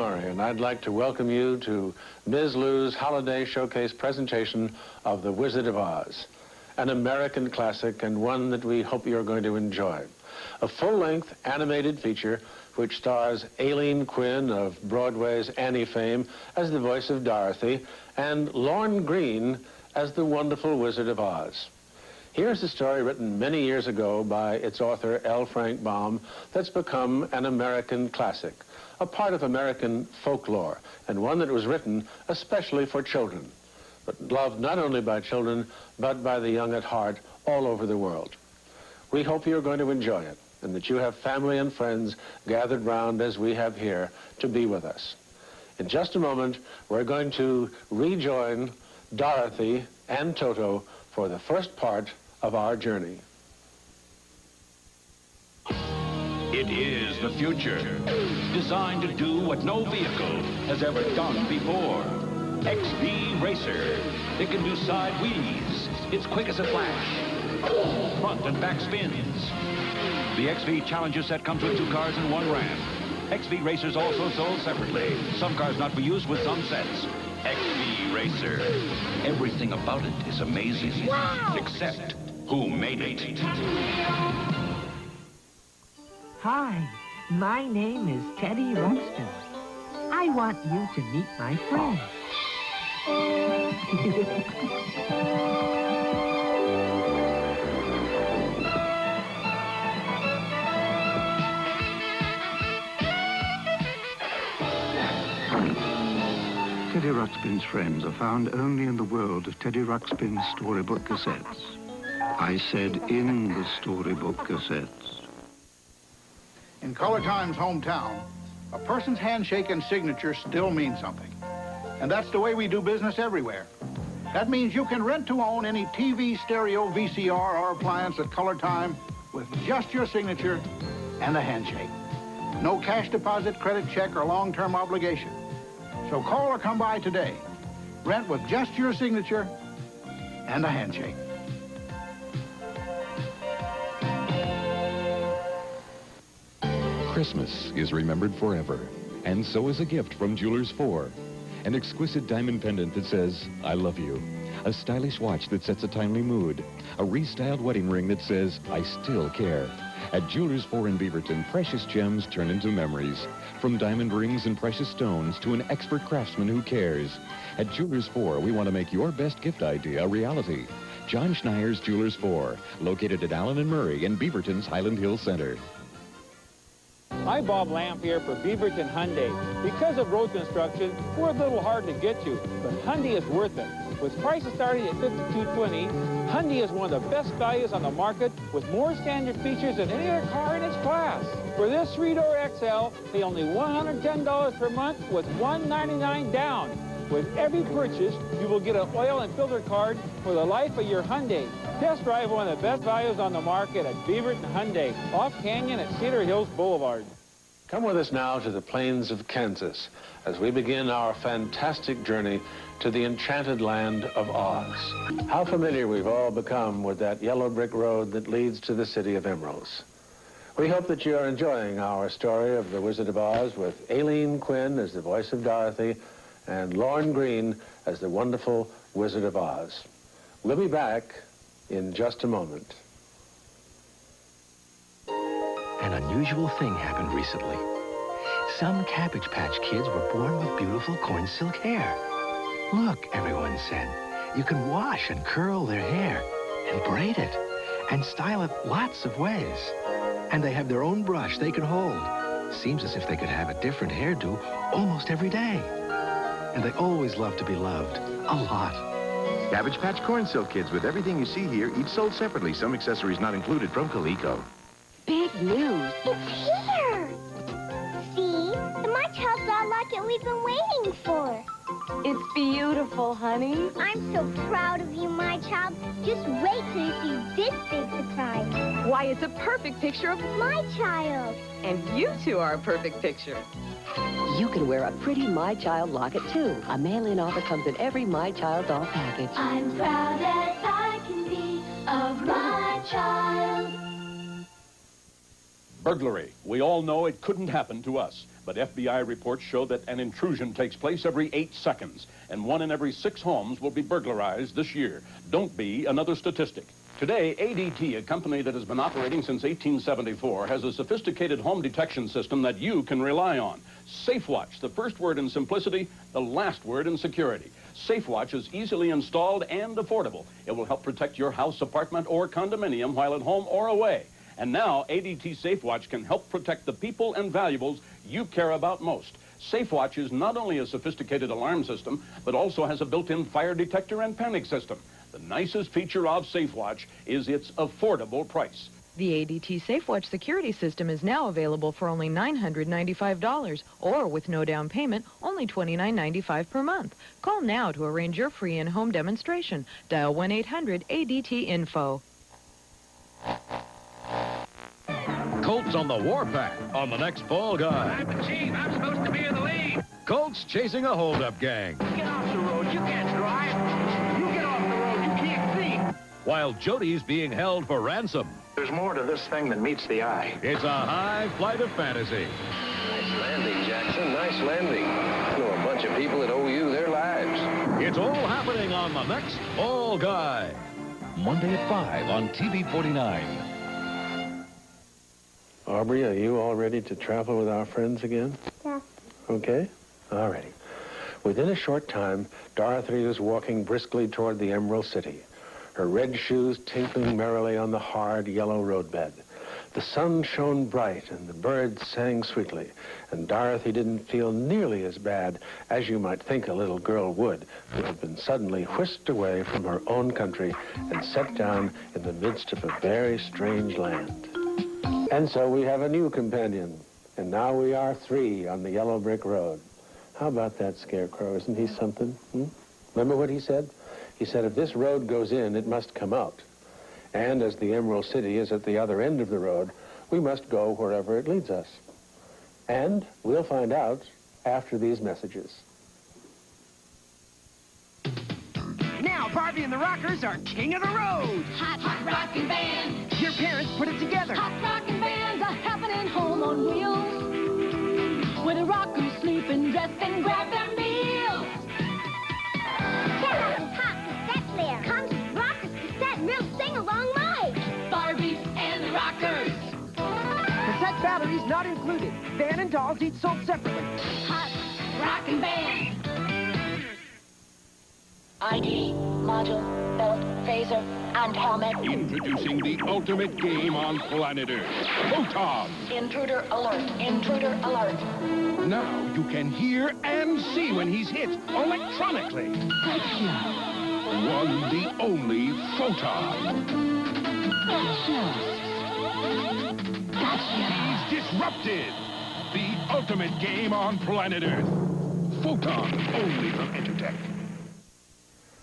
Murray, and I'd like to welcome you to Ms. Lou's Holiday Showcase presentation of The Wizard of Oz, an American classic and one that we hope you're going to enjoy. A full-length animated feature which stars Aileen Quinn of Broadway's Annie fame as the voice of Dorothy and Lorne Greene as the wonderful Wizard of Oz. Here's a story written many years ago by its author, L. Frank Baum, that's become an American classic, a part of American folklore, and one that was written especially for children, but loved not only by children, but by the young at heart all over the world. We hope you're going to enjoy it, and that you have family and friends gathered round as we have here to be with us. In just a moment, we're going to rejoin Dorothy and Toto for the first part of our journey. It is the future, designed to do what no vehicle has ever done before. XV Racer. It can do side wheelies. It's quick as a flash. Front and back spins. The XV Challenger set comes with 2 cars and 1 ramp. XV Racers also sold separately. Some cars not for use with some sets. XV Racer. Everything about it is amazing. Wow. Except who made it. Hi, my name is Teddy Ruxpin. I want you to meet my friend. Teddy Ruxpin's friends are found only in the world of Teddy Ruxpin's storybook cassettes. I said in the storybook cassettes. In Color Time's hometown, a person's handshake and signature still mean something. And that's the way we do business everywhere. That means you can rent to own any TV, stereo, VCR, or appliance at Color Time with just your signature and a handshake. No cash deposit, credit check, or long-term obligation. So call or come by today. Rent with just your signature and a handshake. Christmas is remembered forever, and so is a gift from Jewelers 4. An exquisite diamond pendant that says, I love you. A stylish watch that sets a timely mood. A restyled wedding ring that says, I still care. At Jewelers 4 in Beaverton, precious gems turn into memories. From diamond rings and precious stones to an expert craftsman who cares. At Jewelers 4, we want to make your best gift idea a reality. John Schneier's Jewelers 4, located at Allen and Murray in Beaverton's Highland Hills Center. I'm Bob Lamp here for Beaverton Hyundai. Because of road construction, we're a little hard to get to, but Hyundai is worth it. With prices starting at $5,220, Hyundai is one of the best values on the market with more standard features than any other car in its class. For this 3-door XL, pay only $110 per month with $199 down. With every purchase, you will get an oil and filter card for the life of your Hyundai. Test drive one of the best values on the market at Beaverton Hyundai, off Canyon at Cedar Hills Boulevard. Come with us now to the plains of Kansas as we begin our fantastic journey to the enchanted land of Oz. How familiar we've all become with that yellow brick road that leads to the city of emeralds. We hope that you are enjoying our story of The Wizard of Oz with Aileen Quinn as the voice of Dorothy and Lorne Greene as the wonderful Wizard of Oz. We'll be back in just a moment. An unusual thing happened recently. Some Cabbage Patch Kids were born with beautiful corn silk hair. Look, everyone said, you can wash and curl their hair and braid it and style it lots of ways. And they have their own brush they can hold. Seems as if they could have a different hairdo almost every day. And they always love to be loved, a lot. Cabbage Patch Corn Silk Kids with everything you see here, each sold separately. Some accessories not included from Coleco. Big news. It's here! See? The My Child's all like it we've been waiting for. It's beautiful, honey. I'm so proud of you, my child. Just wait till you see this big surprise. Why, it's a perfect picture of My Child. And you two are a perfect picture. You can wear a pretty My Child locket, too. A mail-in offer comes in every My Child doll package. I'm proud as I can be of my child. Burglary. We all know it couldn't happen to us. But FBI reports show that an intrusion takes place every 8 seconds, and 1 in every 6 homes will be burglarized this year. Don't be another statistic. Today, ADT, a company that has been operating since 1874, has a sophisticated home detection system that you can rely on. SafeWatch, the first word in simplicity, the last word in security. SafeWatch is easily installed and affordable. It will help protect your house, apartment, or condominium while at home or away. And now, ADT SafeWatch can help protect the people and valuables you care about most. SafeWatch is not only a sophisticated alarm system, but also has a built-in fire detector and panic system. The nicest feature of SafeWatch is its affordable price. The ADT SafeWatch security system is now available for only $995, or with no down payment, only $29.95 per month. Call now to arrange your free in-home demonstration. Dial 1-800-ADT-INFO. Colt's on the warpath on the next Fall Guy. I'm the chief. I'm supposed to be in the lead. Colt's chasing a holdup gang. Get off the road. You can't drive. You get off the road. You can't see. While Jody's being held for ransom. There's more to this thing than meets the eye. It's a high flight of fantasy. Nice landing, Jackson. Nice landing. I know a bunch of people that owe you their lives. It's all happening on the next Fall Guy. Monday at 5 on TV 49. Aubrey, are you all ready to travel with our friends again? Yeah. Okay. All righty. Within a short time, Dorothy was walking briskly toward the Emerald City, her red shoes tinkling merrily on the hard yellow roadbed. The sun shone bright and the birds sang sweetly, and Dorothy didn't feel nearly as bad as you might think a little girl would who had been suddenly whisked away from her own country and set down in the midst of a very strange land. And so we have a new companion, and now we are 3 on the yellow brick road. How about that Scarecrow? Isn't he something? Remember what he said? He said, if this road goes in, it must come out. And as the Emerald City is at the other end of the road, we must go wherever it leads us. And we'll find out after these messages. Now Barbie and the Rockers are king of the road. Hot, hot rockin' band. Your parents put it together. Hot rockin' bands are happening home on wheels. Where the rockers sleep and dress and grab their meals. Check out this hot cassette player. Comes with Rockers cassette and real sing-along mic. Barbie and the Rockers. Cassette batteries not included. Van and dolls each sold separately. Hot rockin' band. ID, module, belt, phaser, and helmet. Introducing the ultimate game on planet Earth. Photon! Intruder alert. Intruder alert. Now you can hear and see when he's hit electronically. Gotcha. One, the only Photon. Gotcha. He's disrupted. The ultimate game on planet Earth. Photon, only from Entertech.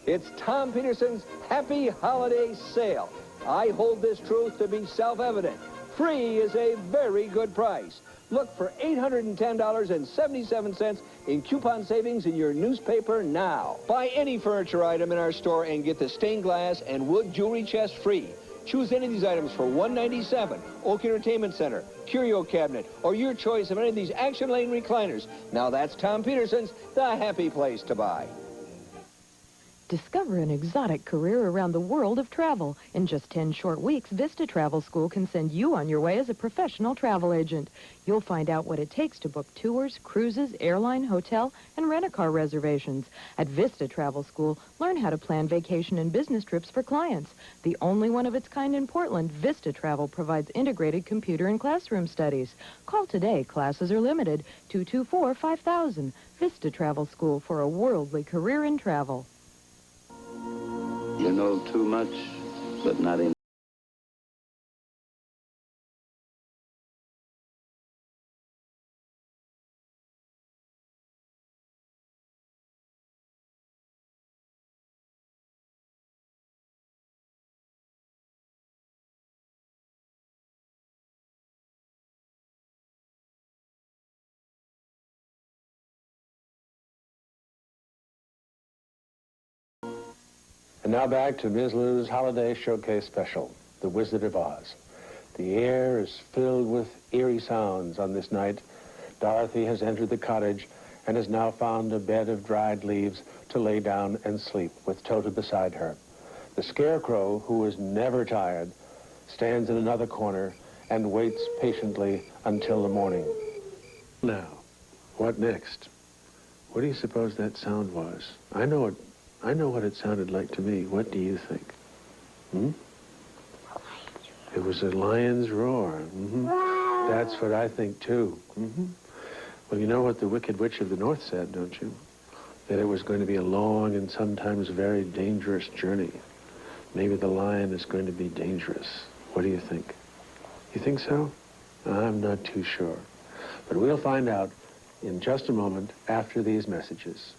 It's Tom Peterson's Happy Holiday Sale. I hold this truth to be self-evident. Free is a very good price. Look for $810.77 in coupon savings in your newspaper now. Buy any furniture item in our store and get the stained glass and wood jewelry chest free. Choose any of these items for $197, Oak Entertainment Center, Curio Cabinet, or your choice of any of these Action Lane recliners. Now that's Tom Peterson's The Happy Place to buy. Discover an exotic career around the world of travel. In just 10 short weeks, Vista Travel School can send you on your way as a professional travel agent. You'll find out what it takes to book tours, cruises, airline, hotel, and rent-a-car reservations. At Vista Travel School, learn how to plan vacation and business trips for clients. The only one of its kind in Portland, Vista Travel provides integrated computer and classroom studies. Call today. Classes are limited. 224-5000. Vista Travel School for a worldly career in travel. You know too much, but not enough. And now back to Ms. Lou's Holiday Showcase Special, The Wizard of Oz. The air is filled with eerie sounds on this night Dorothy has entered the cottage and has now found a bed of dried leaves to lay down and sleep with Toto beside her. The Scarecrow, who is never tired, stands in another corner and waits patiently until the morning. Now, what next? What do you suppose that sound was? I know what it sounded like to me. What do you think? It was a lion's roar. That's what I think, too. Well, you know what the Wicked Witch of the North said, don't you? That it was going to be a long and sometimes very dangerous journey. Maybe the lion is going to be dangerous. What do you think? You think so? I'm not too sure. But we'll find out in just a moment after these messages.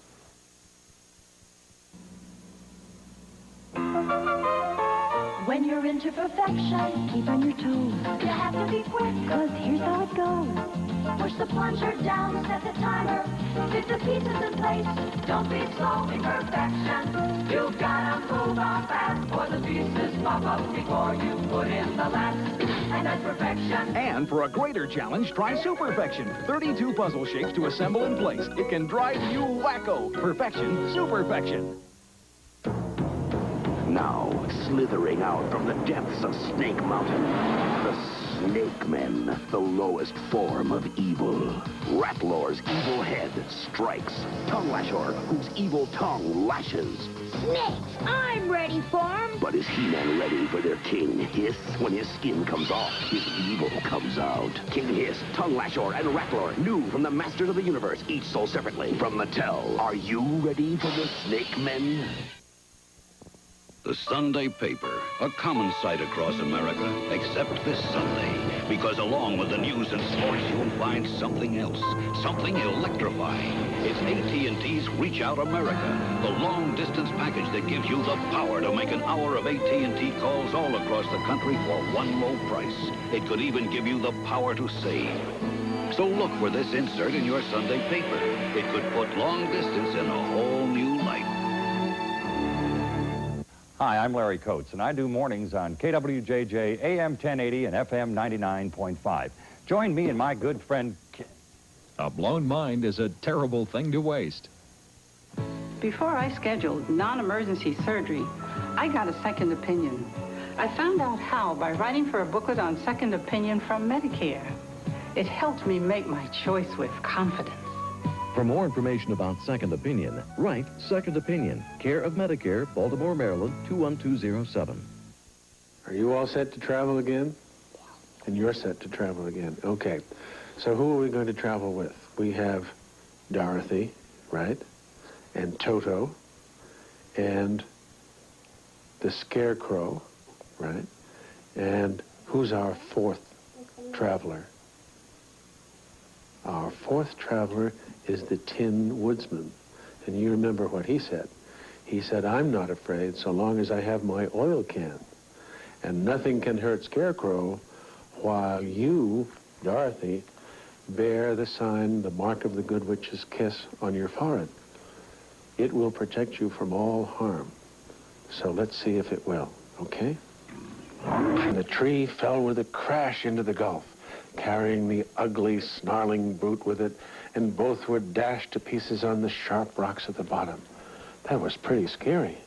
When you're into perfection, keep on your toes. You have to be quick, 'cause here's how it goes. Push the plunger down, set the timer. Fit the pieces in place, don't be slow in perfection. You've gotta move on fast, or the pieces pop up before you put in the last. And that's perfection. And for a greater challenge, try Superfection. 32 puzzle shapes to assemble in place. It can drive you wacko. Perfection, Superfection. Now, slithering out from the depths of Snake Mountain, the Snake Men, the lowest form of evil. Ratlor's evil head strikes. Tongue Lashor, whose evil tongue lashes. Snakes, I'm ready for 'em. But is He-Man ready for their King Hiss? When his skin comes off, his evil comes out. King Hiss, Tongue Lashor, and Ratlor, new from the Masters of the Universe, each sold separately from Mattel. Are you ready for the Snake Men? The Sunday paper, a common sight across America, except this Sunday, because along with the news and sports, you'll find something else, something electrifying. It's AT&T's Reach Out America, the long-distance package that gives you the power to make an hour of AT&T calls all across the country for one low price. It could even give you the power to save. So look for this insert in your Sunday paper. It could put long distance in a whole new light. Hi, I'm Larry Coates, and I do mornings on KWJJ AM 1080 and FM 99.5. Join me and my good friend... A blown mind is a terrible thing to waste. Before I scheduled non-emergency surgery, I got a second opinion. I found out how by writing for a booklet on second opinion from Medicare. It helped me make my choice with confidence. For more information about Second Opinion, write Second Opinion, care of Medicare, Baltimore, Maryland, 21207. Are you all set to travel again? And you're set to travel again. Okay. So who are we going to travel with? We have Dorothy, right? And Toto. And the Scarecrow, right? And who's our fourth traveler? Our fourth traveler is the Tin Woodsman. And you remember what he said. He said, I'm not afraid so long as I have my oil can. And nothing can hurt Scarecrow while you, Dorothy, bear the sign, the mark of the Good Witch's kiss on your forehead. It will protect you from all harm. So let's see if it will, okay? And the tree fell with a crash into the gulf, carrying the ugly, snarling brute with it, and both were dashed to pieces on the sharp rocks at the bottom. That was pretty scary.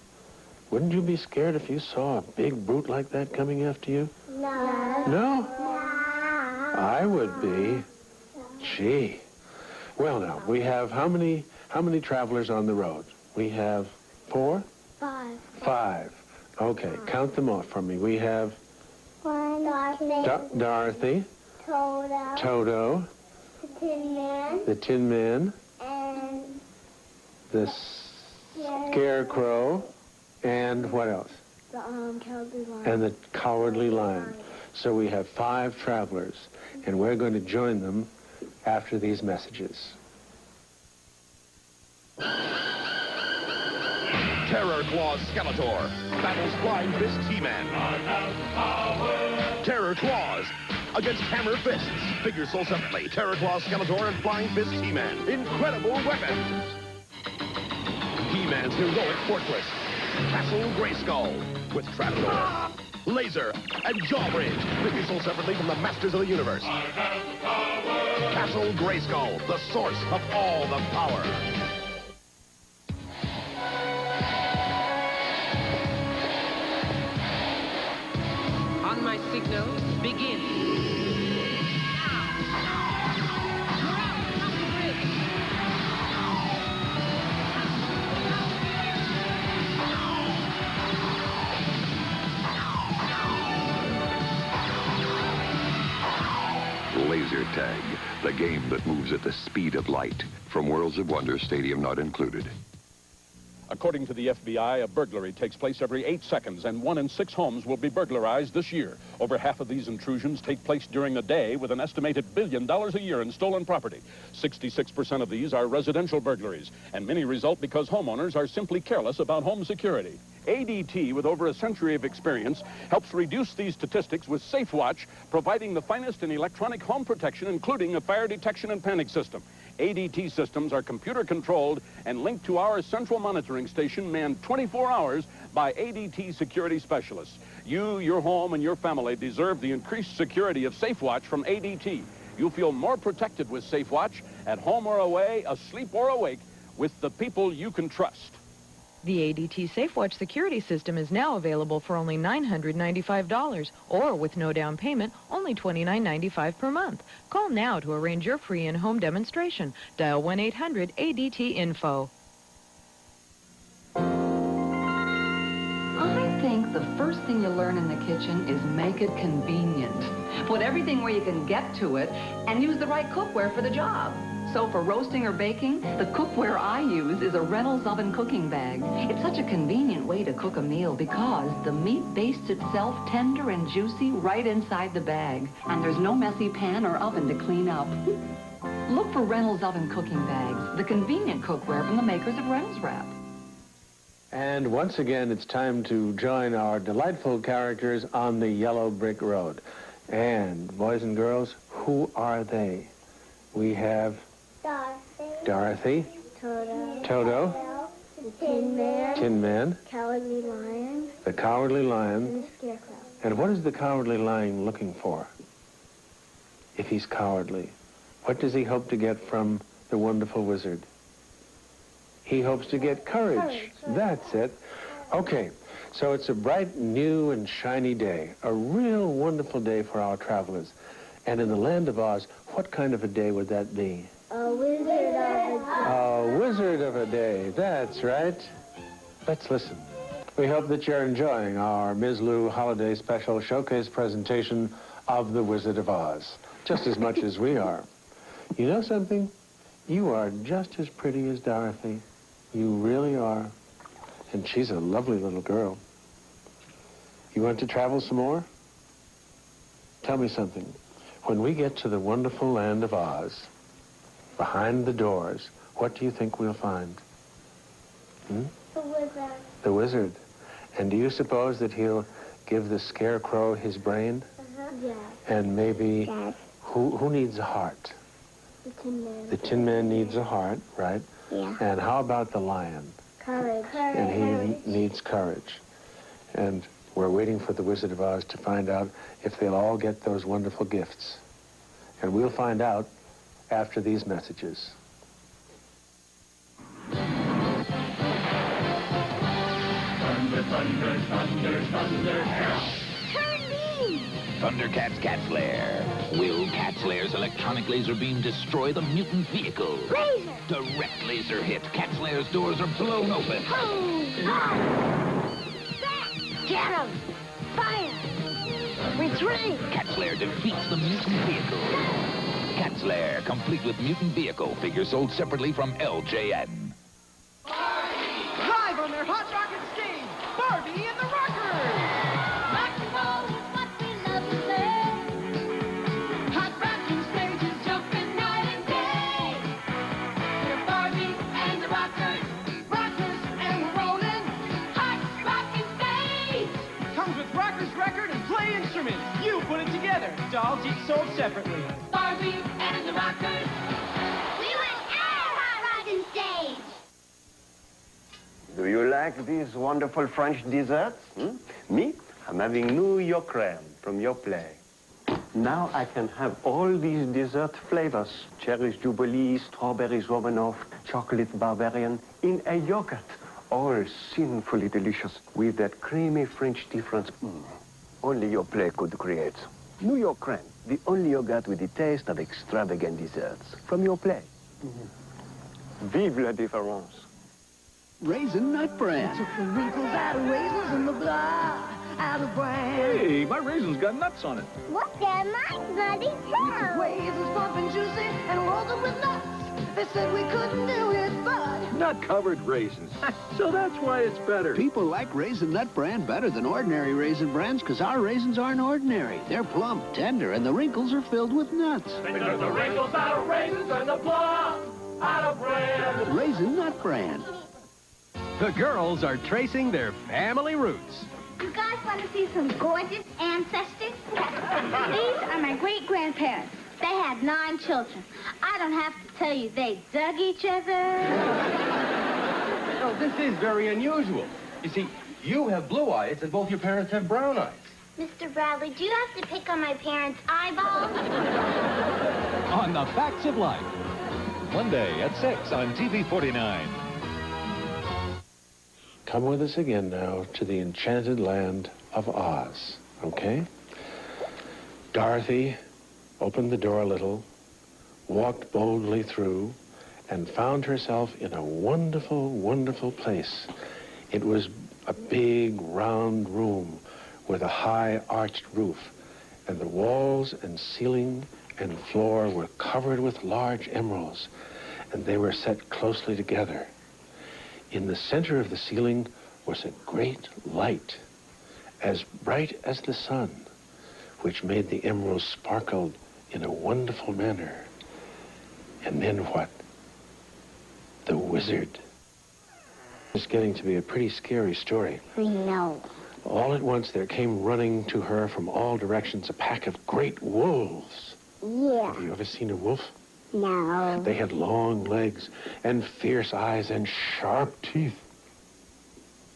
Wouldn't you be scared if you saw a big brute like that coming after you? No. No? I would be. Gee. Well, now, we have how many travelers on the road? We have 4? 5. 5. Okay, count them off for me. We have 1, Dorothy. Toto. The Tin Man. The Tin Man. And the Scarecrow. And what else? the Cowardly Lion. And the Cowardly Lion. So we have 5 travelers, and we're going to join them after these messages. Terror Claws Skeletor battles Flying Fist He-Man. Terror Claws against Hammer Fists. Figures sold separately. Terror Claws Skeletor and Flying Fist He-Man. Incredible weapons. He-Man's heroic fortress. Castle Grayskull with Trapdoor, Laser, and Jawbridge. Figures sold separately from the Masters of the Universe. Castle Grayskull, the source of all the power. On my signal, begin. Laser Tag, the game that moves at the speed of light. From Worlds of Wonder, stadium not included. According to the FBI, a burglary takes place every 8 seconds, and 1 in 6 homes will be burglarized this year. Over half of these intrusions take place during the day, with an estimated $1 billion a year in stolen property. 66% of these are residential burglaries, and many result because homeowners are simply careless about home security. ADT, with over a century of experience, helps reduce these statistics with SafeWatch, providing the finest in electronic home protection, including a fire detection and panic system. ADT systems are computer-controlled and linked to our central monitoring station manned 24 hours by ADT security specialists. You, your home, and your family deserve the increased security of SafeWatch from ADT. You'll feel more protected with SafeWatch, at home or away, asleep or awake, with the people you can trust. The ADT SafeWatch security system is now available for only $995, or with no down payment, only $29.95 per month. Call now to arrange your free in-home demonstration. Dial 1-800-ADT-INFO. I think the first thing you learn in the kitchen is make it convenient. Put everything where you can get to it and use the right cookware for the job. So for roasting or baking, the cookware I use is a Reynolds oven cooking bag. It's such a convenient way to cook a meal because the meat bastes itself tender and juicy right inside the bag. And there's no messy pan or oven to clean up. Look for Reynolds oven cooking bags, the convenient cookware from the makers of Reynolds Wrap. And once again, it's time to join our delightful characters on the yellow brick road. And boys and girls, who are they? We have Dorothy, Toto, the Tin Man, Cowardly Lion, the Cowardly Lion, and the Scarecrow. And what is the Cowardly Lion looking for? If he's cowardly, what does he hope to get from the wonderful wizard? He hopes to get courage. That's it. Okay, so it's a bright, new, and shiny day. A real wonderful day for our travelers. And in the land of Oz, what kind of a day would that be? A wizard of a day. A wizard of a day, that's right. Let's listen. We hope that you're enjoying our Ms. Lou Holiday Special Showcase presentation of The Wizard of Oz, just as much as we are. You know something? You are just as pretty as Dorothy. You really are. And she's a lovely little girl. You want to travel some more? Tell me something. When we get to the wonderful land of Oz, behind the doors, what do you think we'll find? The wizard. The wizard. And do you suppose that he'll give the Scarecrow his brain? Yeah. And maybe, Dad. who needs a heart? The Tin Man. The Tin Man needs a heart, right? Yeah. And how about the lion? Courage. And he needs courage. And we're waiting for the Wizard of Oz to find out if they'll all get those wonderful gifts. And we'll find out after these messages. Thunder, thunder, thunder, thunder. Turn me! Thundercat's Cat Flare. Will Cat Flare's electronic laser beam destroy the mutant vehicle? Laser! Direct laser hit. Cat Flare's doors are blown open. Get him! Fire! Retreat! Cat Flare defeats the mutant vehicle. Cat Flare, complete with mutant vehicle. Figure sold separately from LJN. Live on their hot rocket stage, Barbie and the Rockers! Rock and roll is what we love to say. Hot rocking stages jumping night and day. We're Barbie and the Rockers, rockers and we're rolling. Hot rocking stage. Comes with Rockers record and play instruments. You put it together. Dolls each sold separately. Barbie and the Rockers. We want our hot rocking stage. Do you like these wonderful French desserts? Me? I'm having New York crème from your play. Now I can have all these dessert flavors. Cherries Jubilee, strawberries Romanoff, chocolate Bavarian in a yogurt. All sinfully delicious with that creamy French difference. Only your play could create. New York Crème, the only yogurt with the taste of extravagant desserts. From your play. Vive la différence. Raisin Nut Bran. Took the wrinkles out of raisins and the blah out of bran. Hey, my raisin's got nuts on it. What? They're my bloody too. Raisins plump and juicy and rolled them with nuts. They said we couldn't do it, but Nut-covered raisins. So that's why it's better. People like Raisin Nut Bran better than ordinary Raisin Brans because our raisins aren't ordinary. They're plump, tender, and the wrinkles are filled with nuts. because the wrinkles out of raisins and the blah out of bran. Raisin Nut Bran. The girls are tracing their family roots. You guys want to see some gorgeous ancestors? These are my great-grandparents. They had 9 children. I don't have to tell you they dug each other. Oh, this is very unusual. You see, you have blue eyes and both your parents have brown eyes. Mr. Bradley, do you have to pick on my parents' eyeballs? On the Facts of Life. Monday at 6 on TV-49. Come with us again now to the enchanted land of Oz, okay? Dorothy opened the door a little, walked boldly through, and found herself in a wonderful, wonderful place. It was a big, round room with a high, arched roof, and the walls and ceiling and floor were covered with large emeralds, and they were set closely together. In the center of the ceiling was a great light, as bright as the sun, which made the emeralds sparkle in a wonderful manner. And then what? The wizard. It's getting to be a pretty scary story. I know. All at once there came running to her from all directions a pack of great wolves. Yeah. Have you ever seen a wolf? No. They had long legs and fierce eyes and sharp teeth.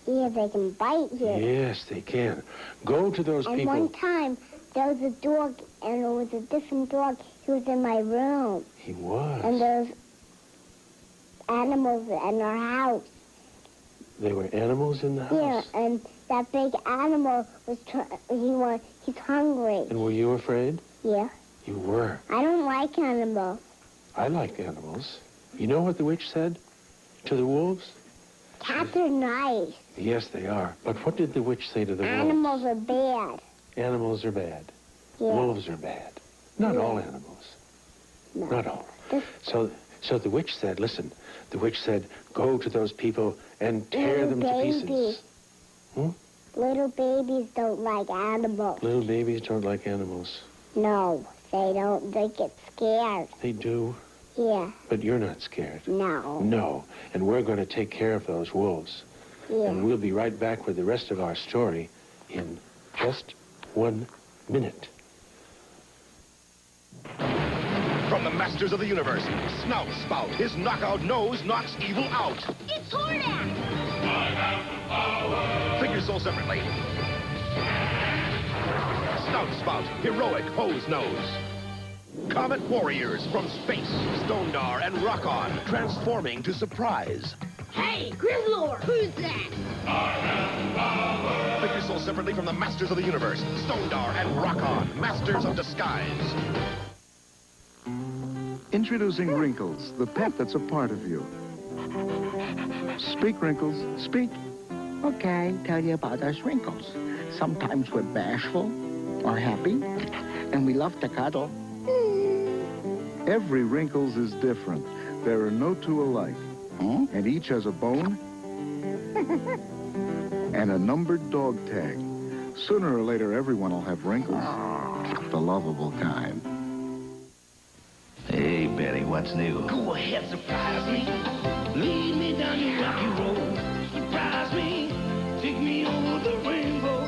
Yeah, they can bite you. Yes, they can. Go to those And people. one time, there was a dog, and it was a different dog. He was in my room. He was. And there was animals in our house. There were animals in the house? Yeah, and that big animal was he's hungry. And were you afraid? Yeah. You were. I don't like animals. I like animals. You know what the witch said to the wolves? Cats are nice. Yes, they are. But what did the witch say to the wolves? Animals are bad. Animals are bad. Yeah. Wolves are bad. Not all animals. No. Not all. So the witch said, listen, the witch said, go to those people and tear them to pieces. Little babies don't like animals. Little babies don't like animals. No, they don't. They get scared. They do. Yeah. But you're not scared. No. No. And we're going to take care of those wolves. Yeah. And we'll be right back with the rest of our story in just 1 minute. From the masters of the universe, Snout Spout, his knockout nose knocks evil out. It's Hordak! Figures sold separately. Snout Spout, heroic hose nose. Comet warriors from space, Stondar and Rock-On, transforming to surprise. Hey, Grizzlord! Who's that? Figures sold separately from the masters of the universe, Stondar and Rock-On, masters of disguise. Introducing Wrinkles, the pet that's a part of you. Speak, Wrinkles, speak. Okay, tell you about us Wrinkles. Sometimes we're bashful or happy, and we love to cuddle. Every Wrinkles is different. There are no two alike. And each has a bone and a numbered dog tag. Sooner or later, everyone will have wrinkles. The lovable kind. Hey, Betty, what's new? Go ahead, surprise me. Lead me down your rocky road. Surprise me. Take me over the rainbow.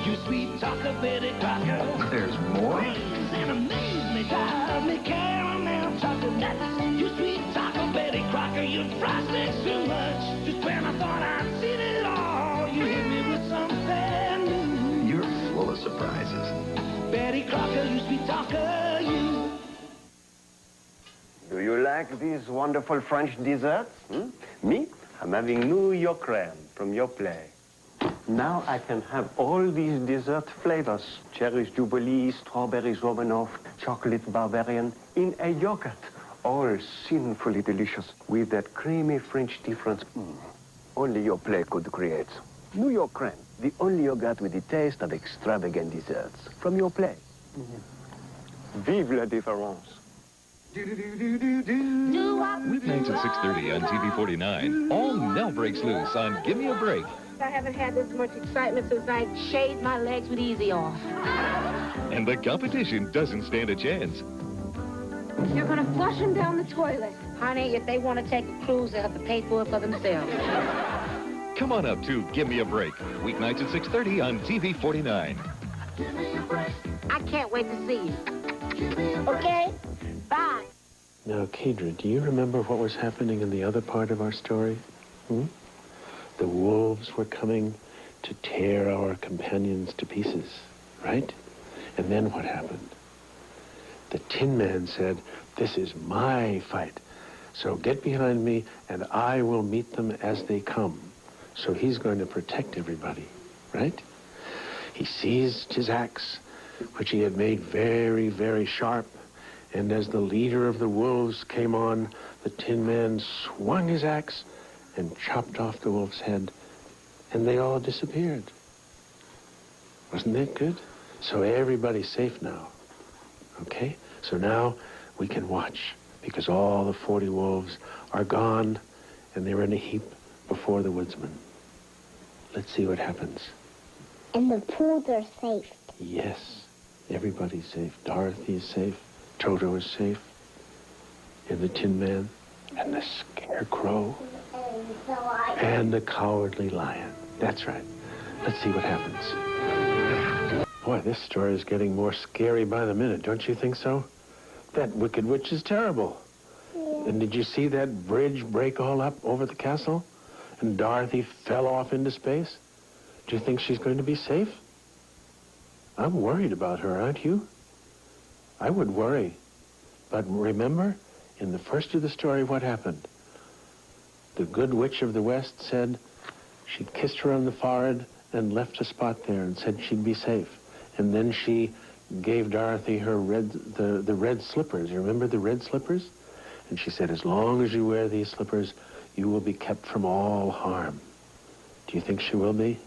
You sweet talker, Betty Crocker. There's more? Brains and amaze me, drive me caramel chocolate nuts. You sweet talker, Betty Crocker. You fry sticks too much. Just when I thought I'd seen it all, you hit me with something new. You're full of surprises. Betty Crocker, you sweet talker. like these wonderful French desserts? Me? I'm having New York crème from your play. Now I can have all these dessert flavors. Cherries Jubilee, strawberries Romanoff, chocolate Bavarian in a yogurt. All sinfully delicious with that creamy French difference. Only your play could create. New York crème, the only yogurt with the taste of extravagant desserts. From your play. Vive la différence. Weeknights at 6:30 on TV-49. All Nell breaks loose on Give Me a Break. I haven't had this much excitement since I shaved my legs with Easy off. And the competition doesn't stand a chance. You're gonna flush them down the toilet. Honey, if they want to take a cruise, they'll have to pay for it for themselves. Come on up to Give Me a Break. Weeknights at 6:30 on TV-49. I can't wait to see you. Okay? Bye. Now, Kedra, do you remember what was happening in the other part of our story? The wolves were coming to tear our companions to pieces, right? And then what happened? The Tin Man said, "This is my fight. So get behind me and I will meet them as they come." So he's going to protect everybody, right? He seized his axe, which he had made very, very sharp. And as the leader of the wolves came on, the Tin Man swung his axe and chopped off the wolf's head, and they all disappeared. Wasn't that good? So everybody's safe now, okay? So now we can watch, because all the 40 wolves are gone, and they're in a heap before the woodsman. Let's see what happens. And the pools are safe. Yes, everybody's safe. Dorothy is safe. Toto is safe. And the Tin Man, and the Scarecrow, and the Cowardly Lion. That's right. Let's see what happens. Boy, this story is getting more scary by the minute, don't you think so? That Wicked Witch is terrible. Yeah. And did you see that bridge break all up over the castle? And Dorothy fell off into space? Do you think she's going to be safe? I'm worried about her, aren't you? I would worry. But remember, in the first of the story, what happened? The Good Witch of the West said she kissed her on the forehead and left a spot there and said she'd be safe. And then she gave Dorothy her the red slippers. You remember the red slippers? And she said, as long as you wear these slippers, you will be kept from all harm. Do you think she will be?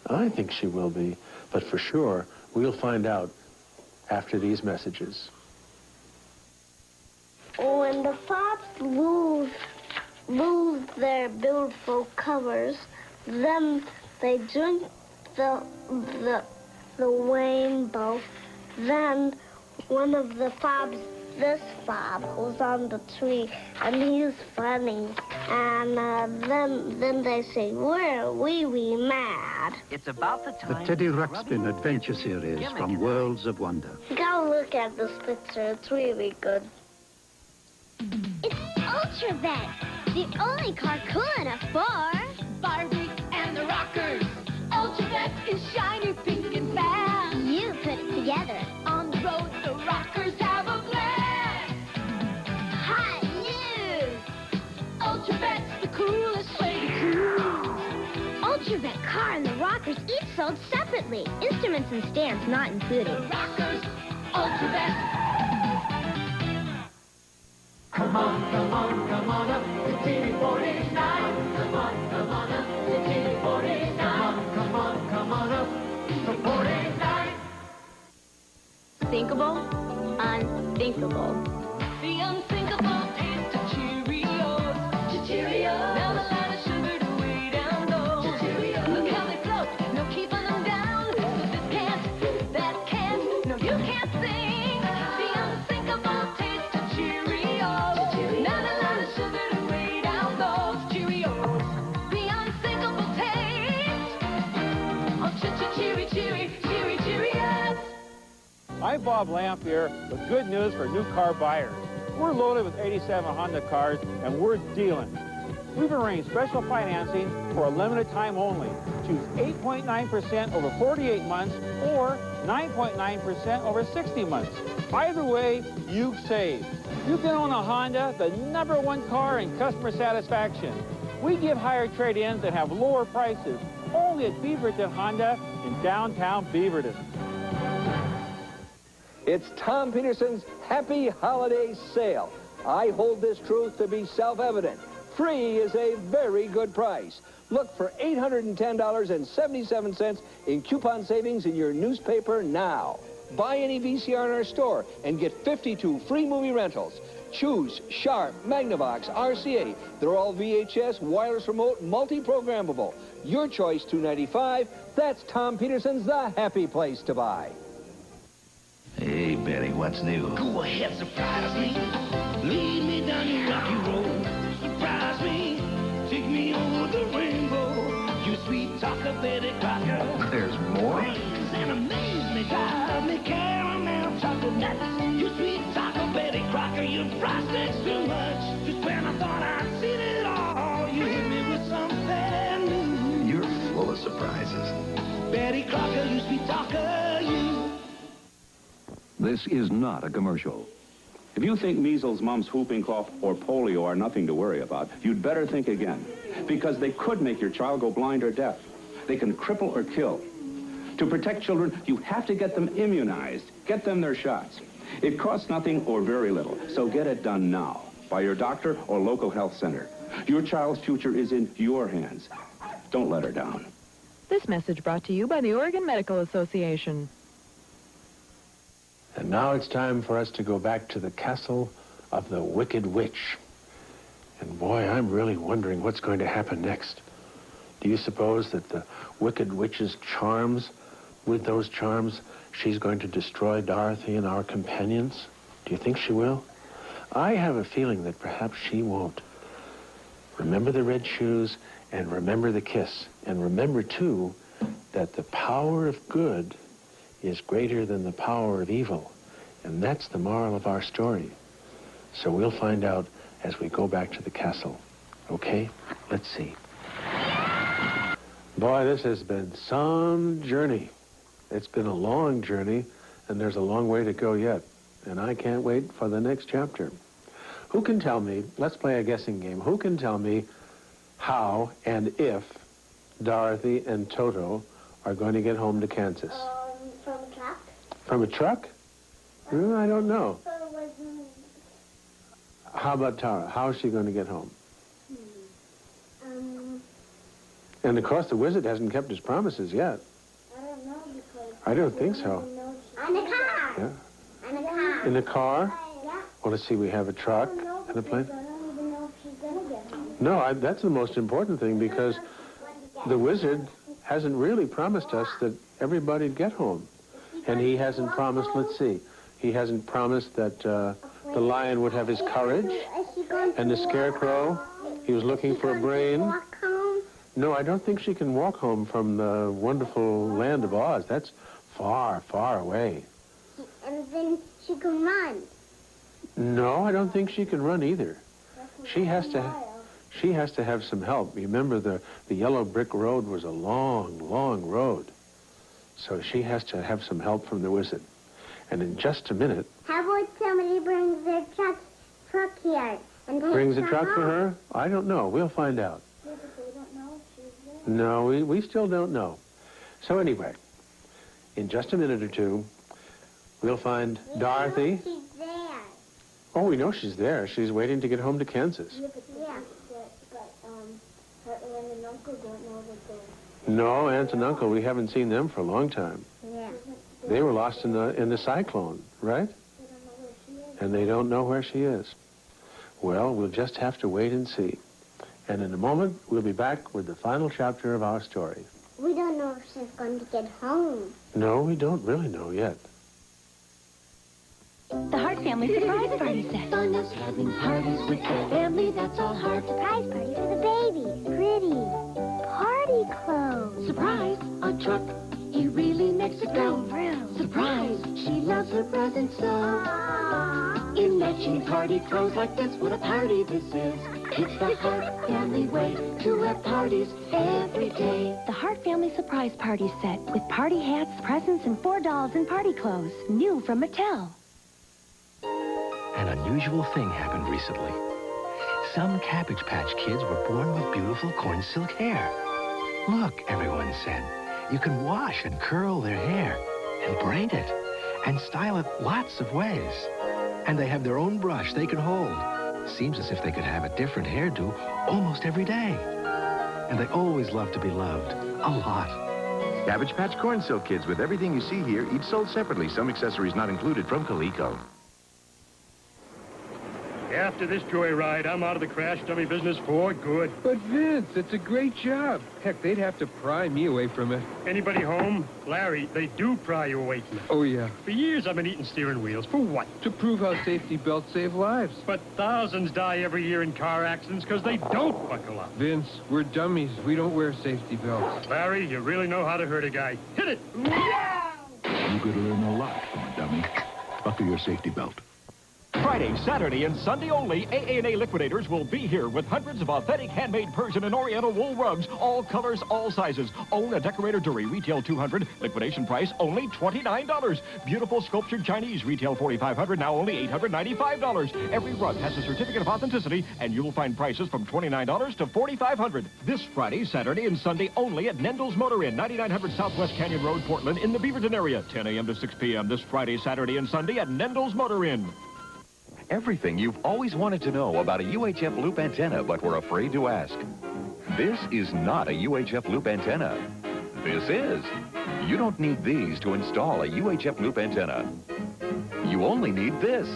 I think she will be. But for sure, we'll find out after these messages. When the fobs lose their beautiful colors, then they drink the rainbow. Then one of the fobs, this fob, who's on the tree, and he's funny. And then they say, we're wee mad. It's about the time. The Teddy Ruxpin Adventure Series from Worlds of Wonder. Go look at this picture. It's really good. It's Ultravet, the only car cool enough for Barbie and the Rockers. Ultravet is shiny, pink, and fast. You put it together. On the road, the Rockers have a blast. Hot news! Ultravet's the coolest way to cruise. Ultravet car and the Rockers each sold separately. Instruments and stands not included. The Rockers, Ultravet. Come on up to TV-49. Come on up to TV-49. Come on up to 49. Thinkable, unthinkable. The unthinkable taste of Cheerios. Cheerios. Now the line is sugar to way down low. Cheerios. Look how they float, no keeping them down. So this can't, that can't, no you can't sing. The unthinkable taste of Cheerios. Now the line is sugar to way down low. Cheerios. The unthinkable taste of Cheerios. I'm Bob Lampier with good news for new car buyers. We're loaded with 87 Honda cars, and we're dealing. We've arranged special financing for a limited time only. Choose 8.9% over 48 months or 9.9% over 60 months. Either way, you save. You can own a Honda, the #1 car in customer satisfaction. We give higher trade-ins and have lower prices, only at Beaverton Honda in downtown Beaverton. It's Tom Peterson's Happy Holiday Sale. I hold this truth to be self-evident. Free is a very good price. Look for $810.77 in coupon savings in your newspaper now. Buy any VCR in our store and get 52 free movie rentals. Choose Sharp, Magnavox, RCA. They're all VHS, wireless remote, multi-programmable. Your choice, $2.95. That's Tom Peterson's The Happy Place to buy. Hey, Betty, what's new? Go ahead, surprise me. Lead me down your rocky road. Surprise me. Take me over the rainbow. You sweet talker, Betty Crocker. There's more? Praise and amaze me. Drive me caramel chocolate nuts. You sweet talker, Betty Crocker. Your frosting's too much. Just when I thought I'd seen it all, you hit me with something new. You're full of surprises. Betty Crocker, you sweet talker, you. This is not a commercial. If you think measles, mumps, whooping cough, or polio are nothing to worry about, you'd better think again. Because they could make your child go blind or deaf. They can cripple or kill. To protect children, you have to get them immunized. Get them their shots. It costs nothing or very little, so get it done now by your doctor or local health center. Your child's future is in your hands. Don't let her down. This message brought to you by the Oregon Medical Association. And now it's time for us to go back to the castle of the Wicked Witch. And boy, I'm really wondering what's going to happen next. Do you suppose that the Wicked Witch's charms, with those charms, she's going to destroy Dorothy and our companions? Do you think she will? I have a feeling that perhaps she won't. Remember the red shoes and remember the kiss. And remember, too, that the power of good is greater than the power of evil. And that's the moral of our story. So we'll find out as we go back to the castle. Okay? Let's see. Boy, this has been some journey. It's been a long journey, and there's a long way to go yet. And I can't wait for the next chapter. Who can tell me, let's play a guessing game, who can tell me how and if Dorothy and Toto are going to get home to Kansas? From a truck. From a truck? I don't know. How about Tara? How is she going to get home? And of course, the wizard hasn't kept his promises yet. I don't know because... I don't think so. On the car. Yeah. On the car. In the car? Yeah. Well, let's see, we have a truck and a plane. I don't even know if she's going to get home. No, that's the most important thing because the wizard hasn't really promised us that everybody'd get home. And he hasn't promised, let's see, he hasn't promised that the lion would have his courage and the scarecrow, he was looking for a brain. No, I don't think she can walk home from the wonderful land of Oz. That's far, far away. And then she can run. No, I don't think she can run either. She has to have some help. Remember, the yellow brick road was a long, long road. So she has to have some help from the wizard. And in just a minute... How about somebody brings their truck here? And Brings a truck for her? I don't know. We'll find out. Yeah, but they don't know if she's there. No, we still don't know. So anyway, in just a minute or two, we'll find Dorothy. She's there. Oh, we know she's there. She's waiting to get home to Kansas. Yeah, but her aunt and uncle don't know that they're... No, Aunt and Uncle, we haven't seen them for a long time. Yeah. They were lost in the cyclone, right? And they don't know where she is. Well, we'll just have to wait and see. And in a moment, we'll be back with the final chapter of our story. We don't know if she's going to get home. No, we don't really know yet. The Hart Family Surprise Party Set. Fun is having parties with the family, that's all Hart. Surprise party for the baby. Pretty. Party clothes. Surprise, a truck. He really makes it go. Surprise, she loves her presents so. In matching party clothes like this, what a party this is. It's the Hart Family way to have parties every day. The Hart Family Surprise Party Set with party hats, presents, and 4 dolls in party clothes. New from Mattel. unusual thing happened recently. Some Cabbage Patch Kids were born with beautiful corn silk hair. Look, everyone said, you can wash and curl their hair and braid it and style it lots of ways. And they have their own brush they can hold. Seems as if they could have a different hairdo almost every day. And they always love to be loved, a lot. Cabbage Patch Corn Silk Kids with everything you see here, each sold separately. Some accessories not included from Coleco. After this joyride, I'm out of the crash dummy business for good. But Vince, it's a great job. Heck, they'd have to pry me away from it. Anybody home? Larry, they do pry you away from it. Oh, yeah. For years, I've been eating steering wheels. For what? To prove how safety belts save lives. But thousands die every year in car accidents because they don't buckle up. Vince, we're dummies. We don't wear safety belts. Larry, you really know how to hurt a guy. Hit it! You could learn a lot from a dummy. Buckle your safety belt. Friday, Saturday, and Sunday only, AA&A Liquidators will be here with hundreds of authentic handmade Persian and Oriental wool rugs, all colors, all sizes. Own a Decorator Dury, retail $200, liquidation price only $29. Beautiful sculptured Chinese, retail $4,500, now only $895. Every rug has a certificate of authenticity, and you'll find prices from $29 to $4,500. This Friday, Saturday, and Sunday only at Nendel's Motor Inn, 9900 Southwest Canyon Road, Portland, in the Beaverton area, 10 a.m. to 6 p.m. This Friday, Saturday, and Sunday at Nendel's Motor Inn. Everything you've always wanted to know about a UHF loop antenna, but were afraid to ask. This is not a UHF loop antenna. This is. You don't need these to install a UHF loop antenna. You only need this.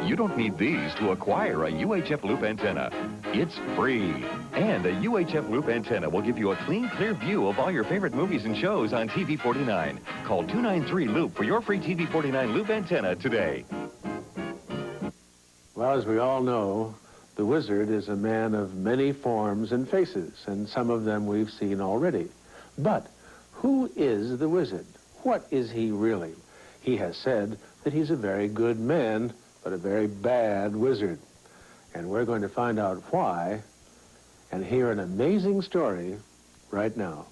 You don't need these to acquire a UHF loop antenna. It's free. And a UHF loop antenna will give you a clean, clear view of all your favorite movies and shows on TV49. Call 293-LOOP for your free TV49 loop antenna today. Well, as we all know, the wizard is a man of many forms and faces, and some of them we've seen already. But who is the wizard? What is he really? He has said that he's a very good man, but a very bad wizard. And we're going to find out why and hear an amazing story right now.